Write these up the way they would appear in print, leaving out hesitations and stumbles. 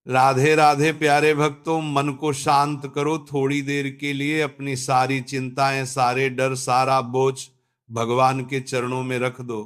राधे राधे प्यारे भक्तों, मन को शांत करो थोड़ी देर के लिए। अपनी सारी चिंताएं, सारे डर, सारा बोझ भगवान के चरणों में रख दो।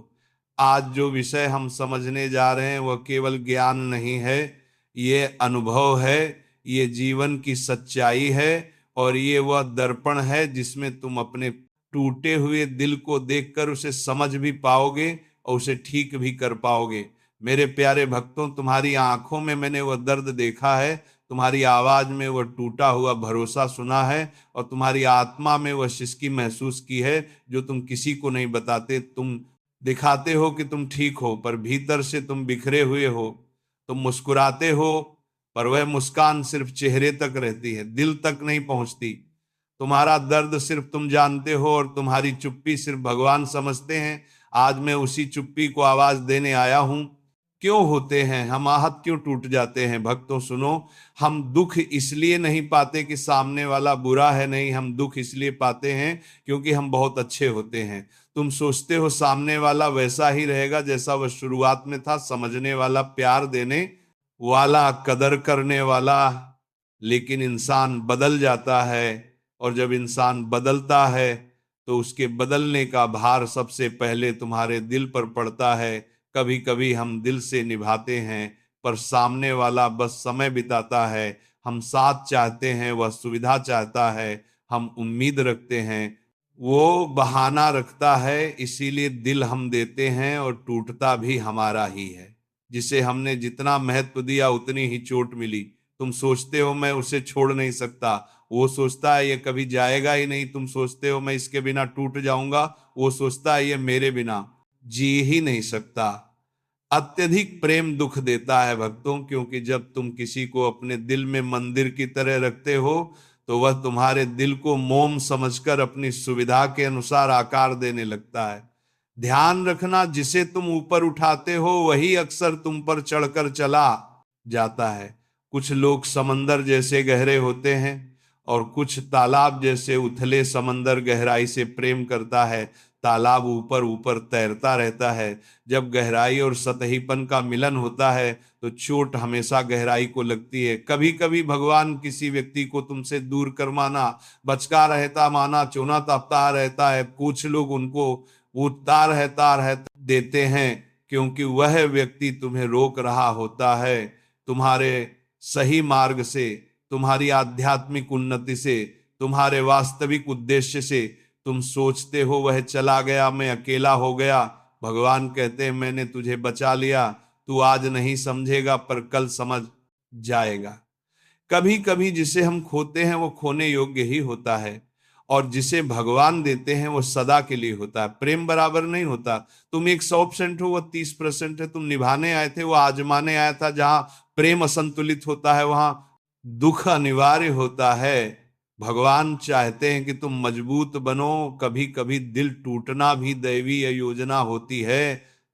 आज जो विषय हम समझने जा रहे हैं वह केवल ज्ञान नहीं है, ये अनुभव है, ये जीवन की सच्चाई है। और ये वह दर्पण है जिसमें तुम अपने टूटे हुए दिल को देखकर उसे समझ भी पाओगे और उसे ठीक भी कर पाओगे। मेरे प्यारे भक्तों, तुम्हारी आंखों में मैंने वह दर्द देखा है, तुम्हारी आवाज में वह टूटा हुआ भरोसा सुना है, और तुम्हारी आत्मा में वह सिसकी महसूस की है जो तुम किसी को नहीं बताते। तुम दिखाते हो कि तुम ठीक हो, पर भीतर से तुम बिखरे हुए हो। तुम मुस्कुराते हो, पर वह मुस्कान सिर्फ चेहरे तक रहती है, दिल तक नहीं पहुंचती। तुम्हारा दर्द सिर्फ तुम जानते हो और तुम्हारी चुप्पी सिर्फ भगवान समझते हैं। आज मैं उसी चुप्पी को आवाज देने आया हूं। क्यों होते हैं हम आहत, क्यों टूट जाते हैं? भक्तों सुनो, हम दुख इसलिए नहीं पाते कि सामने वाला बुरा है, नहीं, हम दुख इसलिए पाते हैं क्योंकि हम बहुत अच्छे होते हैं। तुम सोचते हो सामने वाला वैसा ही रहेगा जैसा वह शुरुआत में था, समझने वाला, प्यार देने वाला, कदर करने वाला। लेकिन इंसान बदल जाता है, और जब इंसान बदलता है तो उसके बदलने का भार सबसे पहले तुम्हारे दिल पर पड़ता है। कभी कभी हम दिल से निभाते हैं, पर सामने वाला बस समय बिताता है। हम साथ चाहते हैं, वह सुविधा चाहता है, हम उम्मीद रखते हैं, वो बहाना रखता है। इसीलिए दिल हम देते हैं और टूटता भी हमारा ही है। जिसे हमने जितना महत्व दिया उतनी ही चोट मिली। तुम सोचते हो मैं उसे छोड़ नहीं सकता, वो सोचता है ये कभी जाएगा ही नहीं। तुम सोचते हो मैं इसके बिना टूट जाऊंगा, वो सोचता है ये मेरे बिना जी ही नहीं सकता। अत्यधिक प्रेम दुख देता है भक्तों, क्योंकि जब तुम किसी को अपने दिल में मंदिर की तरह रखते हो तो वह तुम्हारे दिल को मोम समझकर अपनी सुविधा के अनुसार आकार देने लगता है। ध्यान रखना, जिसे तुम ऊपर उठाते हो वही अक्सर तुम पर चढ़कर चला जाता है। कुछ लोग समंदर जैसे गहरे होते हैं और कुछ तालाब जैसे उथले। समंदर गहराई से प्रेम करता है, तालाब ऊपर ऊपर तैरता रहता है। जब गहराई और सतहीपन का मिलन होता है तो चोट हमेशा गहराई को लगती है। कभी कभी भगवान किसी व्यक्ति को तुमसे दूर करवाना, बचका रहता माना, चुना तपता रहता है। कुछ लोग उनको वो तार है देते हैं, क्योंकि वह व्यक्ति तुम्हें रोक रहा होता है तुम्हारे सही मार्ग से, तुम्हारी आध्यात्मिक उन्नति से, तुम्हारे वास्तविक उद्देश्य से। तुम सोचते हो वह चला गया, मैं अकेला हो गया। भगवान कहते हैं मैंने तुझे बचा लिया। तू आज नहीं समझेगा पर कल समझ जाएगा। कभी कभी जिसे हम खोते हैं वो खोने योग्य ही होता है, और जिसे भगवान देते हैं वो सदा के लिए होता है। प्रेम बराबर नहीं होता। तुम 100% हो, वो 30% है। तुम निभाने आए थे, वो आजमाने आया था। जहां प्रेम असंतुलित होता है वहां दुख अनिवार्य होता है। भगवान चाहते हैं कि तुम मजबूत बनो। कभी कभी दिल टूटना भी दैवीय योजना होती है।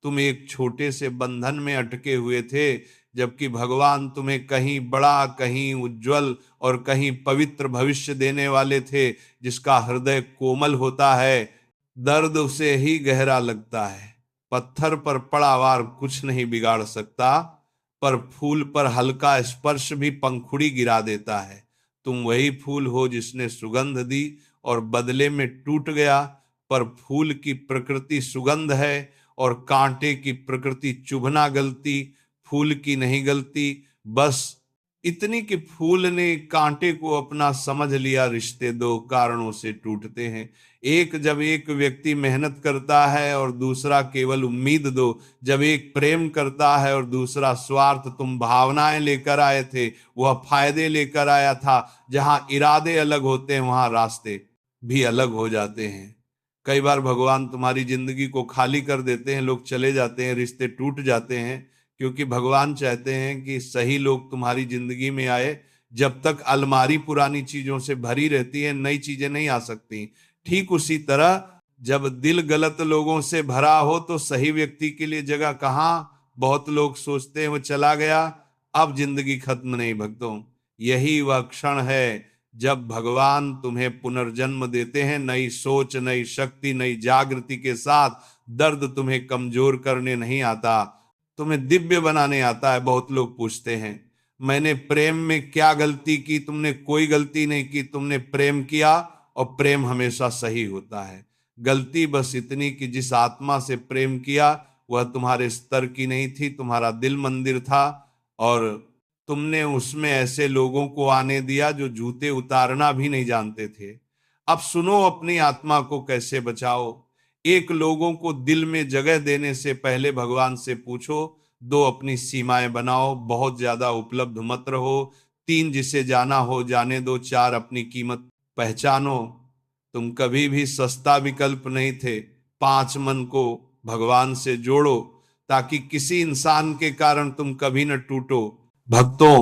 तुम एक छोटे से बंधन में अटके हुए थे, जबकि भगवान तुम्हें कहीं बड़ा, कहीं उज्जवल और कहीं पवित्र भविष्य देने वाले थे। जिसका हृदय कोमल होता है, दर्द उसे ही गहरा लगता है। पत्थर पर पड़ा वार कुछ नहीं बिगाड़ सकता, पर फूल पर हल्का स्पर्श भी पंखुड़ी गिरा देता है। तुम वही फूल हो जिसने सुगंध दी और बदले में टूट गया। पर फूल की प्रकृति सुगंध है और कांटे की प्रकृति चुभना गलती। फूल की नहीं गलती, बस इतनी कि फूल ने कांटे को अपना समझ लिया। रिश्ते दो कारणों से टूटते हैं। एक, जब एक व्यक्ति मेहनत करता है और दूसरा केवल उम्मीद दो। जब एक प्रेम करता है और दूसरा स्वार्थ। तुम भावनाएं लेकर आए थे, वह फायदे लेकर आया था। जहां इरादे अलग होते हैं वहां रास्ते भी अलग हो जाते हैं। कई बार भगवान तुम्हारी जिंदगी को खाली कर देते हैं, लोग चले जाते हैं, रिश्ते टूट जाते हैं, क्योंकि भगवान चाहते हैं कि सही लोग तुम्हारी जिंदगी में आए। जब तक अलमारी पुरानी चीजों से भरी रहती है, नई चीजें नहीं आ सकती। ठीक उसी तरह जब दिल गलत लोगों से भरा हो तो सही व्यक्ति के लिए जगह कहाँ। बहुत लोग सोचते हैं वो चला गया, अब जिंदगी खत्म। नहीं भक्तों, यही वह क्षण है जब भगवान तुम्हें पुनर्जन्म देते हैं, नई सोच, नई शक्ति, नई जागृति के साथ। दर्द तुम्हें कमजोर करने नहीं आता, तुम्हें दिव्य बनाने आता है। बहुत लोग पूछते हैं मैंने प्रेम में क्या गलती की? तुमने कोई गलती नहीं की, तुमने प्रेम किया और प्रेम हमेशा सही होता है। गलती बस इतनी कि जिस आत्मा से प्रेम किया वह तुम्हारे स्तर की नहीं थी, तुम्हारा दिल मंदिर था, और तुमने उसमें ऐसे लोगों को आने दिया जो जूते उतारना भी नहीं जानते थे। अब सुनो, अपनी आत्मा को कैसे बचाओ। एक, लोगों को दिल में जगह देने से पहले भगवान से पूछो। दो, अपनी सीमाएं बनाओ, बहुत ज्यादा उपलब्ध मत रहो। तीन, जिसे जाना हो जाने दो। चार, अपनी कीमत पहचानो, तुम कभी भी सस्ता विकल्प नहीं थे। पांच, मन को भगवान से जोड़ो ताकि किसी इंसान के कारण तुम कभी न टूटो। भक्तों,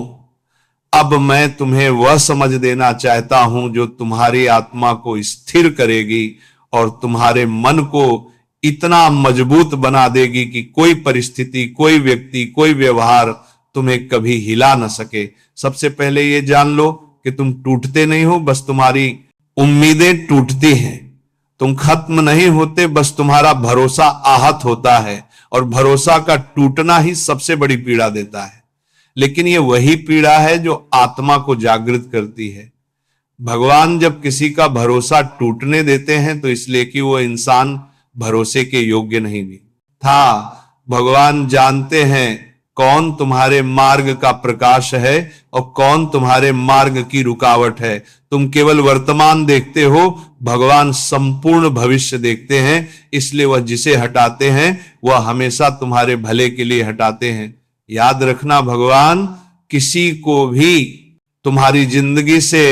अब मैं तुम्हें वह समझ देना चाहता हूं जो तुम्हारी आत्मा को स्थिर करेगी और तुम्हारे मन को इतना मजबूत बना देगी कि कोई परिस्थिति, कोई व्यक्ति, कोई व्यवहार तुम्हें कभी हिला न सके। सबसे पहले ये जान लो कि तुम टूटते नहीं हो, बस तुम्हारी उम्मीदें टूटती हैं। तुम खत्म नहीं होते, बस तुम्हारा भरोसा आहत होता है, और भरोसा का टूटना ही सबसे बड़ी पीड़ा देता है। लेकिन ये वही पीड़ा है जो आत्मा को जागृत करती है। भगवान जब किसी का भरोसा टूटने देते हैं तो इसलिए कि वो इंसान भरोसे के योग्य नहीं भी था। भगवान जानते हैं कौन तुम्हारे मार्ग का प्रकाश है और कौन तुम्हारे मार्ग की रुकावट है। तुम केवल वर्तमान देखते हो, भगवान संपूर्ण भविष्य देखते हैं, इसलिए वह जिसे हटाते हैं वह हमेशा तुम्हारे भले के लिए हटाते हैं। याद रखना, भगवान किसी को भी तुम्हारी जिंदगी से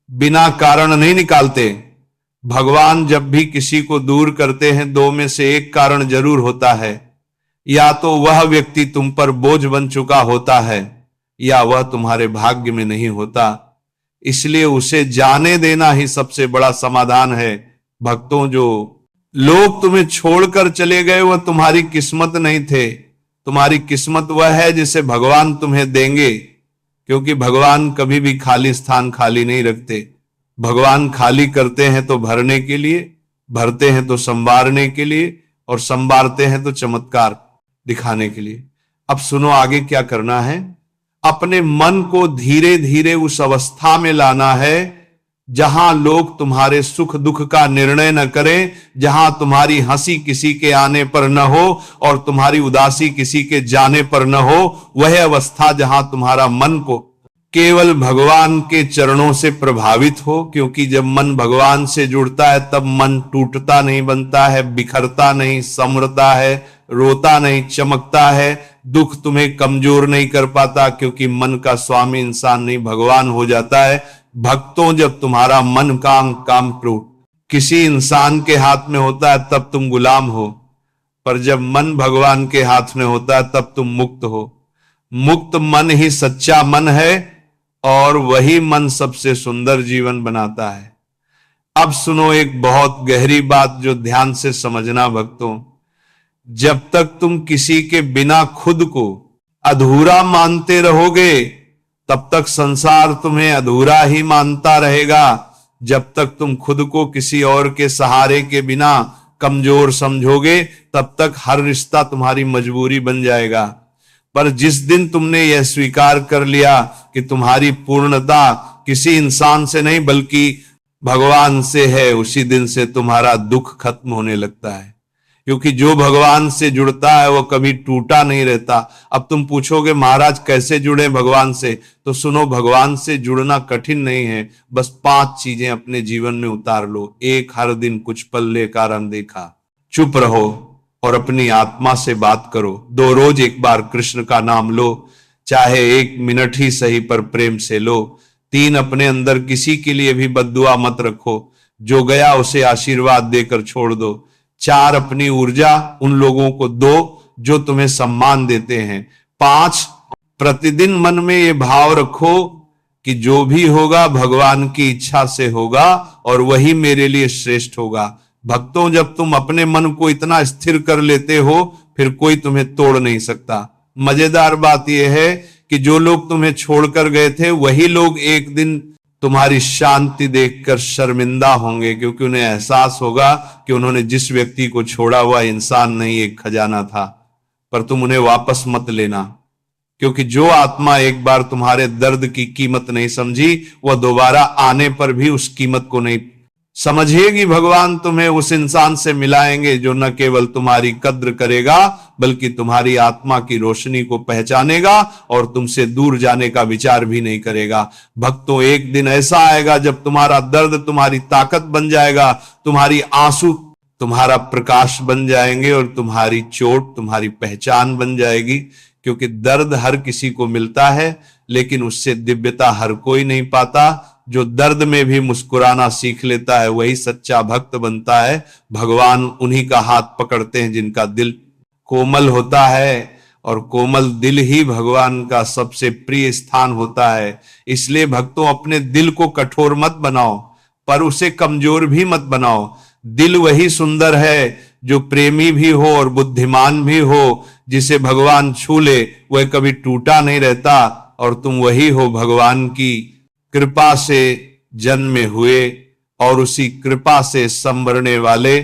बिना कारण नहीं निकालते। भगवान जब भी किसी को दूर करते हैं, दो में से एक कारण जरूर होता है। या तो वह व्यक्ति तुम पर बोझ बन चुका होता है, या वह तुम्हारे भाग्य में नहीं होता। इसलिए उसे जाने देना ही सबसे बड़ा समाधान है। भक्तों, जो लोग तुम्हें छोड़कर चले गए वह तुम्हारी किस्मत नहीं थे। तुम्हारी किस्मत वह है जिसे भगवान तुम्हें देंगे, क्योंकि भगवान कभी भी खाली स्थान खाली नहीं रखते। भगवान खाली करते हैं तो भरने के लिए, भरते हैं तो संवारने के लिए, और संवारते हैं तो चमत्कार दिखाने के लिए। अब सुनो आगे क्या करना है। अपने मन को धीरे धीरे उस अवस्था में लाना है जहां लोग तुम्हारे सुख दुख का निर्णय न करें, जहां तुम्हारी हंसी किसी के आने पर न हो और तुम्हारी उदासी किसी के जाने पर न हो। वह अवस्था जहां तुम्हारा मन को केवल भगवान के चरणों से प्रभावित हो, क्योंकि जब मन भगवान से जुड़ता है तब मन टूटता नहीं, बनता है, बिखरता नहीं, समरता है, रोता नहीं, चमकता है। दुख तुम्हें कमजोर नहीं कर पाता, क्योंकि मन का स्वामी इंसान नहीं भगवान हो जाता है। भक्तों, जब तुम्हारा मन काम किसी इंसान के हाथ में होता है तब तुम गुलाम हो, पर जब मन भगवान के हाथ में होता है तब तुम मुक्त हो। मुक्त मन ही सच्चा मन है, और वही मन सबसे सुंदर जीवन बनाता है। अब सुनो एक बहुत गहरी बात जो ध्यान से समझना भक्तों। जब तक तुम किसी के बिना खुद को अधूरा मानते रहोगे, तब तक संसार तुम्हें अधूरा ही मानता रहेगा। जब तक तुम खुद को किसी और के सहारे के बिना कमजोर समझोगे, तब तक हर रिश्ता तुम्हारी मजबूरी बन जाएगा। पर जिस दिन तुमने यह स्वीकार कर लिया कि तुम्हारी पूर्णता किसी इंसान से नहीं बल्कि भगवान से है, उसी दिन से तुम्हारा दुख खत्म होने लगता है। क्योंकि जो भगवान से जुड़ता है वो कभी टूटा नहीं रहता। अब तुम पूछोगे महाराज कैसे जुड़े भगवान से, तो सुनो, भगवान से जुड़ना कठिन नहीं है। बस 5 चीजें अपने जीवन में उतार लो। 1, हर दिन कुछ पल लेकर अनदेखा, चुप रहो और अपनी आत्मा से बात करो। 2, रोज एक बार कृष्ण का नाम लो, चाहे 1 मिनट ही सही पर प्रेम से लो। 3, अपने अंदर किसी के लिए भी बद्दुआ मत रखो, जो गया उसे आशीर्वाद देकर छोड़ दो। 4, अपनी ऊर्जा उन लोगों को दो जो तुम्हें सम्मान देते हैं। 5, प्रतिदिन मन में ये भाव रखो कि जो भी होगा भगवान की इच्छा से होगा और वही मेरे लिए श्रेष्ठ होगा। भक्तों, जब तुम अपने मन को इतना स्थिर कर लेते हो, फिर कोई तुम्हें तोड़ नहीं सकता। मजेदार बात यह है कि जो लोग तुम्हें छोड़कर गए थे वही लोग एक दिन तुम्हारी शांति देखकर शर्मिंदा होंगे, क्योंकि उन्हें एहसास होगा कि उन्होंने जिस व्यक्ति को छोड़ा वह इंसान नहीं, एक खजाना था। पर तुम उन्हें वापस मत लेना, क्योंकि जो आत्मा एक बार तुम्हारे दर्द की कीमत नहीं समझी, वह दोबारा आने पर भी उस कीमत को नहीं समझेगी। भगवान तुम्हें उस इंसान से मिलाएंगे जो न केवल तुम्हारी कद्र करेगा, बल्कि तुम्हारी आत्मा की रोशनी को पहचानेगा और तुमसे दूर जाने का विचार भी नहीं करेगा। भक्तों, एक दिन ऐसा आएगा जब तुम्हारा दर्द तुम्हारी ताकत बन जाएगा, तुम्हारी आंसू तुम्हारा प्रकाश बन जाएंगे और तुम्हारी चोट तुम्हारी पहचान बन जाएगी। क्योंकि दर्द हर किसी को मिलता है, लेकिन उससे दिव्यता हर कोई नहीं पाता। जो दर्द में भी मुस्कुराना सीख लेता है वही सच्चा भक्त बनता है। भगवान उन्हीं का हाथ पकड़ते हैं जिनका दिल कोमल होता है, और कोमल दिल ही भगवान का सबसे प्रिय स्थान होता है। इसलिए भक्तों, अपने दिल को कठोर मत बनाओ, पर उसे कमजोर भी मत बनाओ। दिल वही सुंदर है जो प्रेमी भी हो और बुद्धिमान भी हो। जिसे भगवान छू ले वह कभी टूटा नहीं रहता। और तुम वही हो, भगवान की कृपा से जन्मे हुए और उसी कृपा से संवरने वाले।